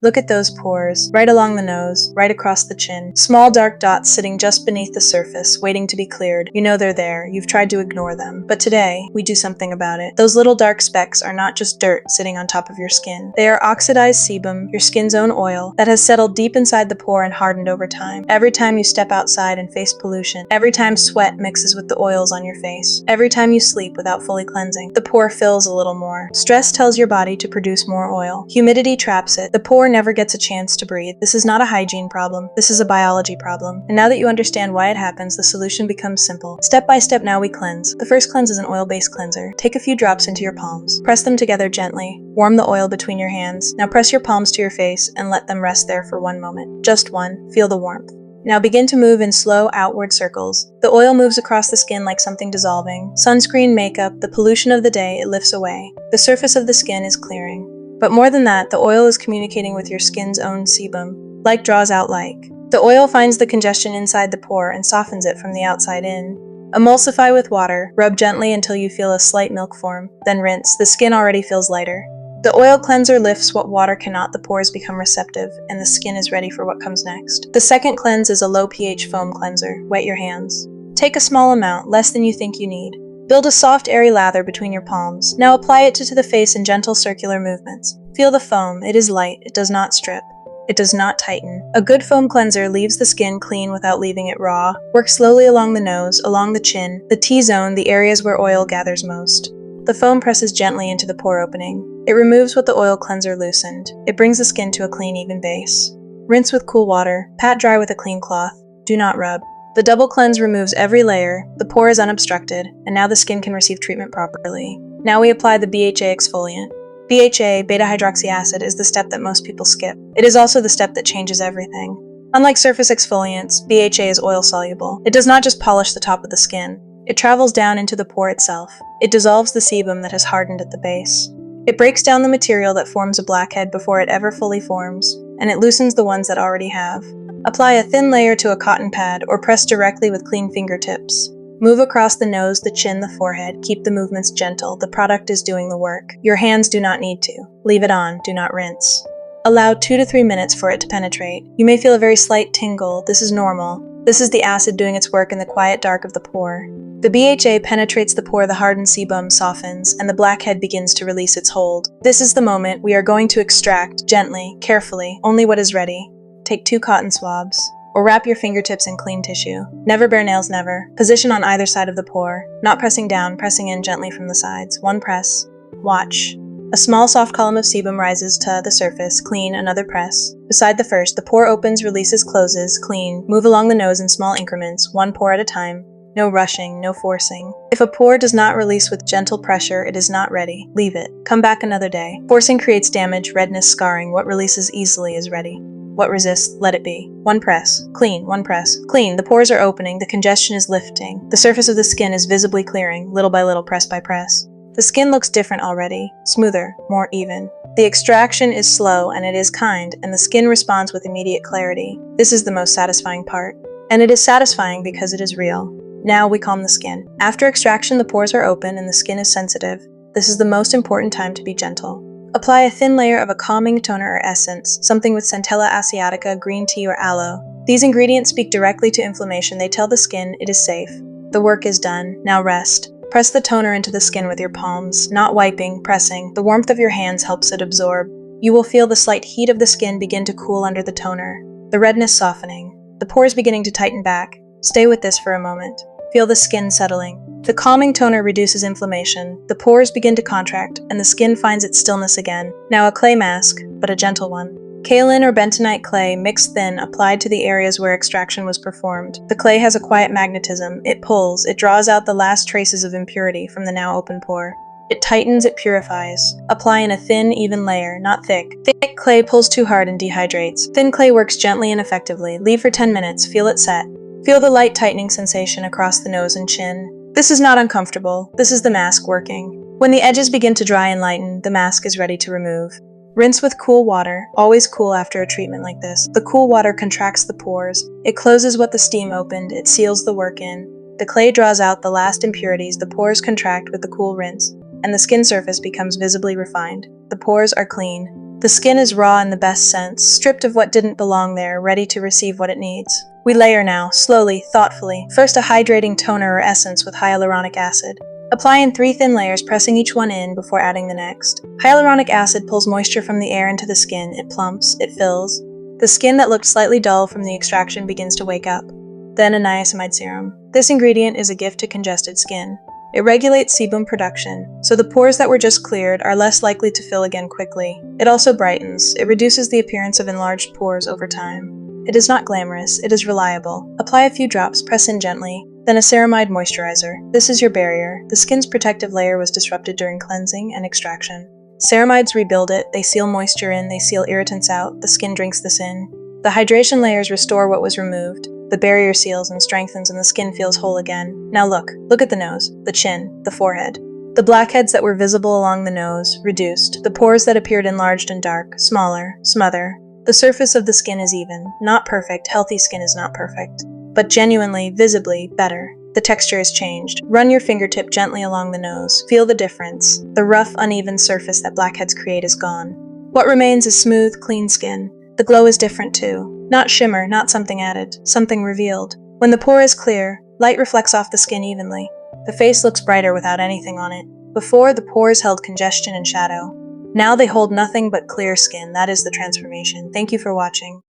Look at those pores, right along the nose, right across the chin. Small dark dots sitting just beneath the surface, waiting to be cleared. You know they're there, you've tried to ignore them. But today, we do something about it. Those little dark specks are not just dirt sitting on top of your skin. They are oxidized sebum, your skin's own oil, that has settled deep inside the pore and hardened over time. Every time you step outside and face pollution, every time sweat mixes with the oils on your face, every time you sleep without fully cleansing, the pore fills a little more. Stress tells your body to produce more oil. Humidity traps it. The pore never gets a chance to breathe. This is not a hygiene problem. This is a biology problem. And now that you understand why it happens, the solution becomes simple. Step by step now we cleanse. The first cleanse is an oil-based cleanser. Take a few drops into your palms. Press them together gently. Warm the oil between your hands. Now press your palms to your face and let them rest there for 1 moment. Just one. Feel the warmth. Now begin to move in slow outward circles. The oil moves across the skin like something dissolving. Sunscreen, makeup, the pollution of the day, it lifts away. The surface of the skin is clearing. But more than that, the oil is communicating with your skin's own sebum. Like draws out like. The oil finds the congestion inside the pore and softens it from the outside in. Emulsify with water, rub gently until you feel a slight milk form, then rinse. The skin already feels lighter. The oil cleanser lifts what water cannot, the pores become receptive, and the skin is ready for what comes next. The second cleanse is a low pH foam cleanser. Wet your hands. Take a small amount, less than you think you need. Build a soft, airy lather between your palms. Now apply it to the face in gentle circular movements. Feel the foam. It is light. It does not strip. It does not tighten. A good foam cleanser leaves the skin clean without leaving it raw. Work slowly along the nose, along the chin, the T-zone, the areas where oil gathers most. The foam presses gently into the pore opening. It removes what the oil cleanser loosened. It brings the skin to a clean, even base. Rinse with cool water. Pat dry with a clean cloth. Do not rub. The double cleanse removes every layer, the pore is unobstructed, and now the skin can receive treatment properly. Now we apply the BHA exfoliant. BHA, beta-hydroxy acid, is the step that most people skip. It is also the step that changes everything. Unlike surface exfoliants, BHA is oil-soluble. It does not just polish the top of the skin. It travels down into the pore itself. It dissolves the sebum that has hardened at the base. It breaks down the material that forms a blackhead before it ever fully forms, and it loosens the ones that already have. Apply a thin layer to a cotton pad or press directly with clean fingertips. Move across the nose, the chin, the forehead. Keep the movements gentle. The product is doing the work. Your hands do not need to. Leave it on. Do not rinse. Allow 2 to 3 minutes for it to penetrate. You may feel a very slight tingle. This is normal. This is the acid doing its work in the quiet dark of the pore. The BHA penetrates the pore, the hardened sebum softens, and the blackhead begins to release its hold. This is the moment we are going to extract, gently, carefully, only what is ready. Take 2 cotton swabs, or wrap your fingertips in clean tissue. Never bare nails, never. Position on either side of the pore, not pressing down, pressing in gently from the sides. 1 press. Watch. A small soft column of sebum rises to the surface. Clean, another press. Beside the first, the pore opens, releases, closes. Clean. Move along the nose in small increments, 1 pore at a time. No rushing, no forcing. If a pore does not release with gentle pressure, it is not ready. Leave it. Come back another day. Forcing creates damage, redness, scarring. What releases easily is ready. What resists, let it be. 1 press. Clean. 1 press. Clean. The pores are opening. The congestion is lifting. The surface of the skin is visibly clearing, little by little, press by press. The skin looks different already. Smoother. More even. The extraction is slow and it is kind, and the skin responds with immediate clarity. This is the most satisfying part. And it is satisfying because it is real. Now we calm the skin. After extraction, the pores are open and the skin is sensitive. This is the most important time to be gentle. Apply a thin layer of a calming toner or essence, something with Centella asiatica, green tea, or aloe. These ingredients speak directly to inflammation. They tell the skin it is safe. The work is done. Now rest. Press the toner into the skin with your palms, not wiping, pressing. The warmth of your hands helps it absorb. You will feel the slight heat of the skin begin to cool under the toner. The redness softening. The pores beginning to tighten back. Stay with this for a moment. Feel the skin settling. The calming toner reduces inflammation, the pores begin to contract, and the skin finds its stillness again. Now a clay mask, but a gentle one. Kaolin or bentonite clay, mixed thin, applied to the areas where extraction was performed. The clay has a quiet magnetism. It pulls, it draws out the last traces of impurity from the now open pore. It tightens, it purifies. Apply in a thin, even layer, not thick. Thick clay pulls too hard and dehydrates. Thin clay works gently and effectively. Leave for 10 minutes, feel it set. Feel the light tightening sensation across the nose and chin. This is not uncomfortable. This is the mask working. When the edges begin to dry and lighten, the mask is ready to remove. Rinse with cool water, always cool after a treatment like this. The cool water contracts the pores. It closes what the steam opened, it seals the work in. The clay draws out the last impurities, the pores contract with the cool rinse, and the skin surface becomes visibly refined. The pores are clean. The skin is raw in the best sense, stripped of what didn't belong there, ready to receive what it needs. We layer now, slowly, thoughtfully. First a hydrating toner or essence with hyaluronic acid. Apply in 3 thin layers, pressing each one in before adding the next. Hyaluronic acid pulls moisture from the air into the skin, it plumps, it fills. The skin that looked slightly dull from the extraction begins to wake up. Then a niacinamide serum. This ingredient is a gift to congested skin. It regulates sebum production, so the pores that were just cleared are less likely to fill again quickly. It also brightens. It reduces the appearance of enlarged pores over time. It is not glamorous, it is reliable. Apply a few drops, press in gently, then a ceramide moisturizer. This is your barrier. The skin's protective layer was disrupted during cleansing and extraction. Ceramides rebuild it, they seal moisture in, they seal irritants out, the skin drinks this in. The hydration layers restore what was removed. The barrier seals and strengthens and the skin feels whole again. Now look at the nose, the chin, the forehead. The blackheads that were visible along the nose, reduced. The pores that appeared enlarged and dark, smaller, smother. The surface of the skin is even. Not perfect, healthy skin is not perfect. But genuinely, visibly, better. The texture is changed. Run your fingertip gently along the nose. Feel the difference. The rough, uneven surface that blackheads create is gone. What remains is smooth, clean skin. The glow is different too. Not shimmer, not something added, something revealed. When the pore is clear, light reflects off the skin evenly. The face looks brighter without anything on it. Before, the pores held congestion and shadow. Now they hold nothing but clear skin. That is the transformation. Thank you for watching.